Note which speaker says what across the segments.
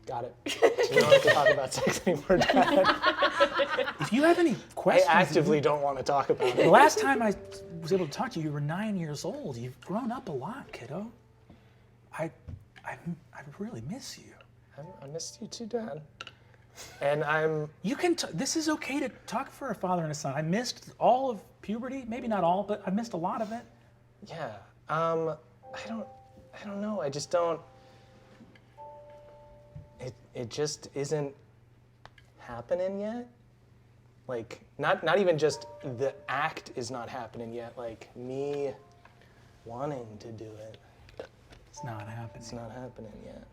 Speaker 1: Got it. So you don't have to talk about sex anymore, Dad.
Speaker 2: If you have any questions,
Speaker 1: I actively don't want to talk about
Speaker 2: the
Speaker 1: it.
Speaker 2: last time I was able to talk to you, you were 9 years old. You've grown up a lot, kiddo. I really miss you.
Speaker 1: I missed you too, Dad. And I'm...
Speaker 2: You can. This is okay to talk for a father and a son. I missed all of puberty. Maybe not all, but I missed a lot of it.
Speaker 1: Yeah. I don't know. I just don't... It just isn't happening yet. Like, not even just the act is not happening yet. Like, me wanting to do it.
Speaker 2: It's not happening.
Speaker 1: It's not happening yet.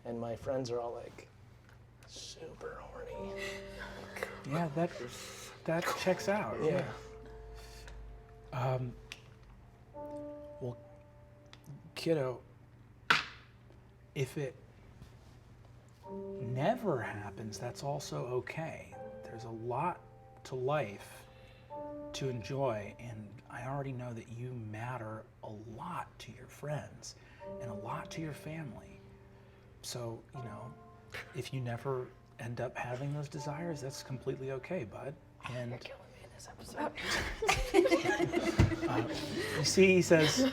Speaker 1: And my friends are all like, super horny.
Speaker 2: Yeah, that checks out.
Speaker 1: Yeah.
Speaker 2: Well, kiddo, if it never happens, that's also okay. There's a lot to life to enjoy, and I already know that you matter a lot to your friends and a lot to your family. So, if you never end up having those desires, that's completely okay, bud. And
Speaker 1: You're killing me in this episode.
Speaker 2: you see, he says,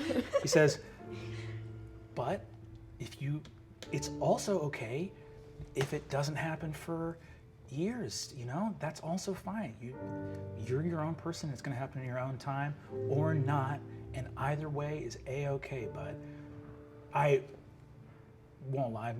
Speaker 2: but it's also okay if it doesn't happen for years, that's also fine. You're your own person. It's going to happen in your own time or not, and either way is a-okay, bud. I won't lie,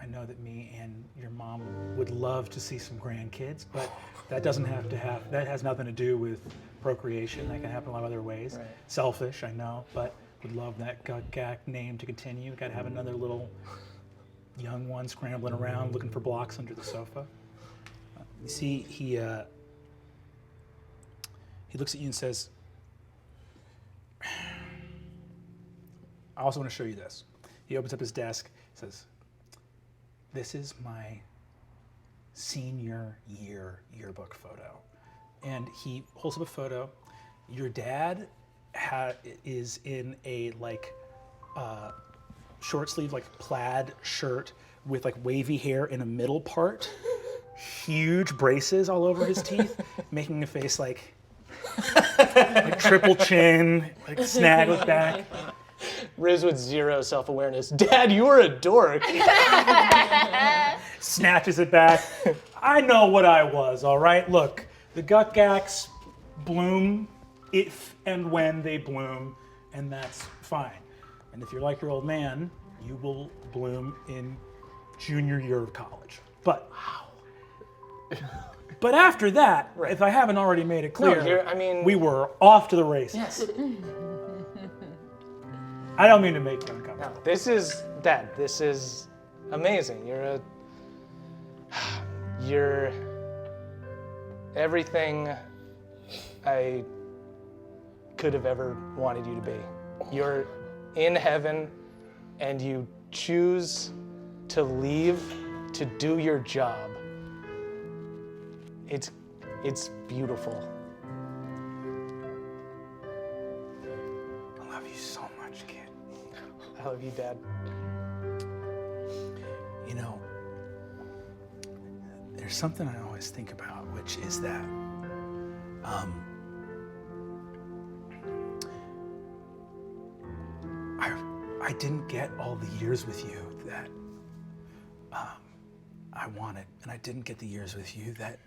Speaker 2: I know that me and your mom would love to see some grandkids, but that that has nothing to do with procreation. That can happen a lot of other ways.
Speaker 1: Right.
Speaker 2: Selfish, I know, but would love that gak name to continue. Got to have another little young one scrambling around looking for blocks under the sofa. You see, he looks at you and says, I also want to show you this. He opens up his desk, says, this is my senior year yearbook photo. And he holds up a photo. Your dad is in a short sleeve plaid shirt with wavy hair in a middle part, huge braces all over his teeth, making a face like triple chin, snag with back.
Speaker 1: Riz with zero self-awareness. Dad, you were a dork.
Speaker 2: Snatches it back. I know what I was, all right? Look, the gukgaks bloom if and when they bloom, and that's fine. And if you're like your old man, you will bloom in junior year of college. But but after that,
Speaker 1: Right.
Speaker 2: if I haven't already made it clear,
Speaker 1: we
Speaker 2: we were off to the races.
Speaker 1: Yes.
Speaker 2: I don't mean to make you uncomfortable.
Speaker 1: No, this is amazing. You're everything I could have ever wanted you to be. You're in heaven and you choose to leave to do your job. It's beautiful.
Speaker 2: I love you so much, kid.
Speaker 1: I love you, Dad.
Speaker 2: There's something I always think about, which is that I didn't get all the years with you that I wanted, and I didn't get the years with you that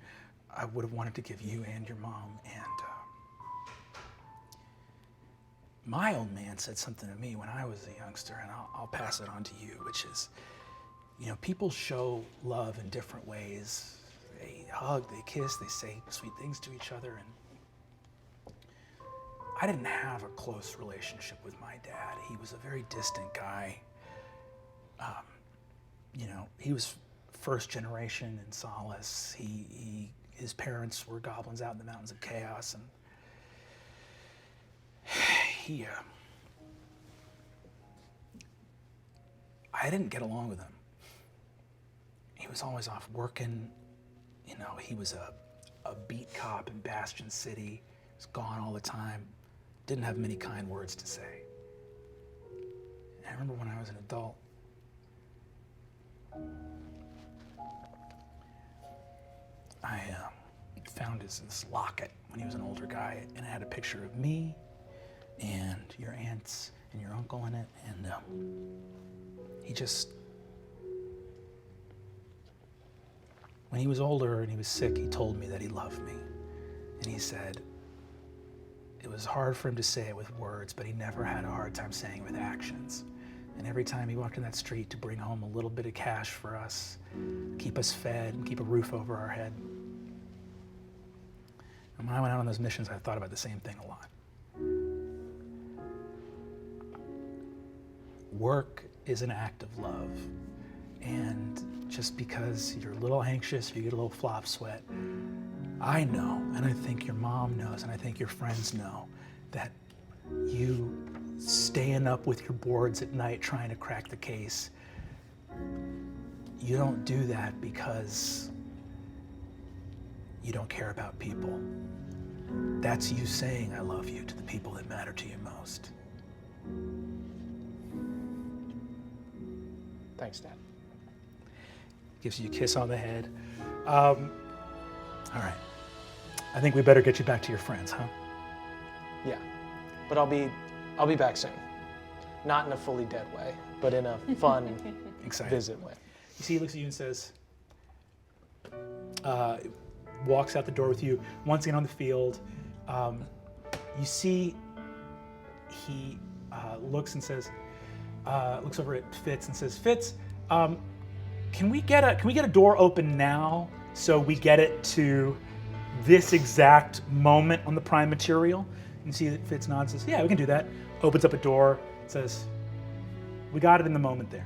Speaker 2: I would have wanted to give you and your mom. And my old man said something to me when I was a youngster, and I'll pass it on to you, which is, people show love in different ways. They hug, they kiss, they say sweet things to each other. And I didn't have a close relationship with my dad. He was a very distant guy. He was first generation in Solace. His parents were goblins out in the mountains of chaos, and I didn't get along with him. He was always off working. He was a beat cop in Bastion City. He was gone all the time. Didn't have many kind words to say. And I remember when I was an adult, I found this locket when he was an older guy, and it had a picture of me and your aunts and your uncle in it, and he just, when he was older and he was sick, he told me that he loved me, and he said it was hard for him to say it with words, but he never had a hard time saying it with actions. And every time he walked in that street to bring home a little bit of cash for us, keep us fed and keep a roof over our head. And when I went out on those missions, I thought about the same thing a lot. Work is an act of love. And just because you're a little anxious, you get a little flop sweat, I know, and I think your mom knows, and I think your friends know, that you staying up with your boards at night trying to crack the case, you don't do that because you don't care about people. That's you saying I love you to the people that matter to you most.
Speaker 1: Thanks, Dad.
Speaker 2: Gives you a kiss on the head. All right. I think we better get you back to your friends, huh?
Speaker 1: Yeah, but I'll be back soon. Not in a fully dead way, but in a fun visit way.
Speaker 2: You see, he looks at you and says, walks out the door with you, once again on the field. You see, he looks and says, looks over at Fitz and says, Fitz, can we get a door open now so we get it to this exact moment on the prime material? You see that Fitz nods and says, yeah, we can do that. Opens up a door, says, we got it in the moment there.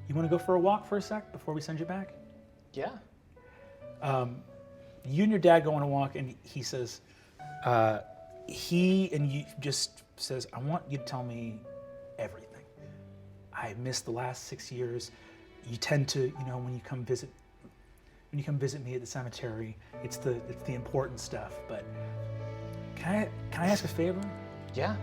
Speaker 2: You want to go for a walk for a sec before we send you back?
Speaker 1: Yeah.
Speaker 2: You and your dad go on a walk, and he says, you just says, I want you to tell me everything. I missed the last 6 years. You tend to, when you come visit me at the cemetery, it's the important stuff. But can I ask a favor?
Speaker 1: Yeah.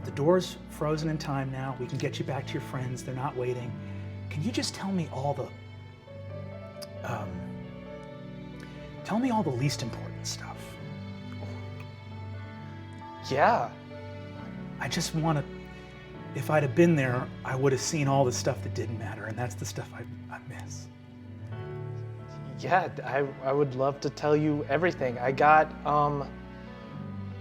Speaker 2: The door's frozen in time now. We can get you back to your friends. They're not waiting. Can you just tell me all the least important stuff?
Speaker 1: Yeah.
Speaker 2: I just want to, if I'd have been there, I would have seen all the stuff that didn't matter, and that's the stuff I miss.
Speaker 1: Yeah, I would love to tell you everything. I got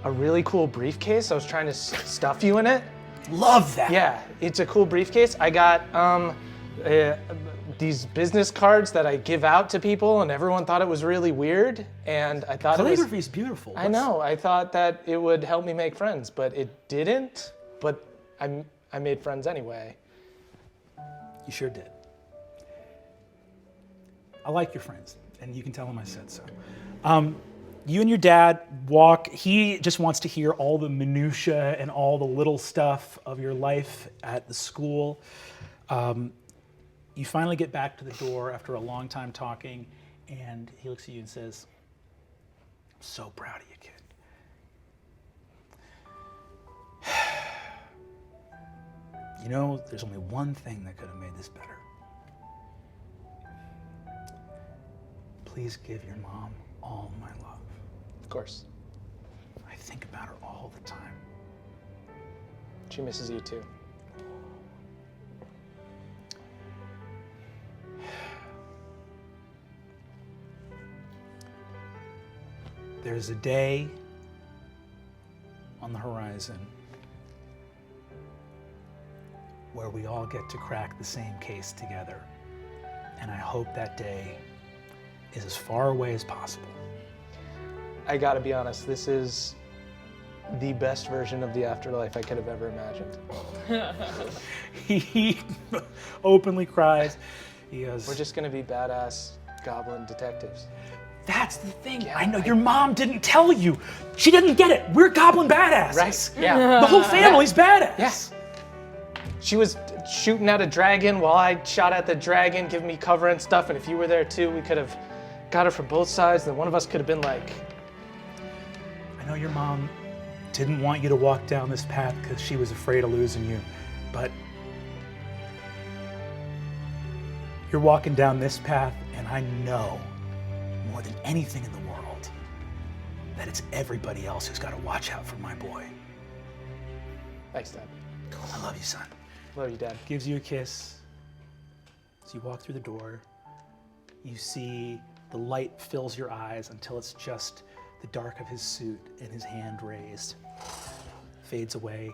Speaker 1: a really cool briefcase. I was trying to stuff you in it.
Speaker 2: Love that.
Speaker 1: Yeah, it's a cool briefcase. I got these business cards that I give out to people, and everyone thought it was really weird. And I thought
Speaker 2: calligraphy is beautiful.
Speaker 1: I know. I thought that it would help me make friends, but it didn't. But I made friends anyway.
Speaker 2: You sure did. I like your friends, and you can tell them I said so. You and your dad walk. He just wants to hear all the minutia and all the little stuff of your life at the school. You finally get back to the door after a long time talking, and he looks at you and says, I'm so proud of you, kid. There's only one thing that could have made this better. Please give your mom all my love.
Speaker 1: Of course.
Speaker 2: I think about her all the time.
Speaker 1: She misses you too.
Speaker 2: There's a day on the horizon where we all get to crack the same case together. And I hope that day is as far away as possible.
Speaker 1: I gotta be honest, this is the best version of the afterlife I could have ever imagined.
Speaker 2: He openly cries. He goes,
Speaker 1: We're just gonna be badass goblin detectives.
Speaker 2: that's the thing.
Speaker 1: Yeah,
Speaker 2: I know your mom didn't tell you. She didn't get it. We're goblin badasses.
Speaker 1: Right? Yeah.
Speaker 2: The whole family's badass.
Speaker 1: Yes. She was shooting at a dragon while I shot at the dragon, giving me cover and stuff. And if you were there too, we could have got her from both sides. Then one of us could have been like,
Speaker 2: I know your mom didn't want you to walk down this path because she was afraid of losing you, but You're walking down this path, and I know more than anything in the world that it's everybody else who's got to watch out for my boy.
Speaker 1: Thanks, Dad.
Speaker 2: I love you, son.
Speaker 1: Love you, Dad.
Speaker 2: Gives you a kiss. As you walk through the door, you see the light fills your eyes until it's just the dark of his suit and his hand raised. Fades away.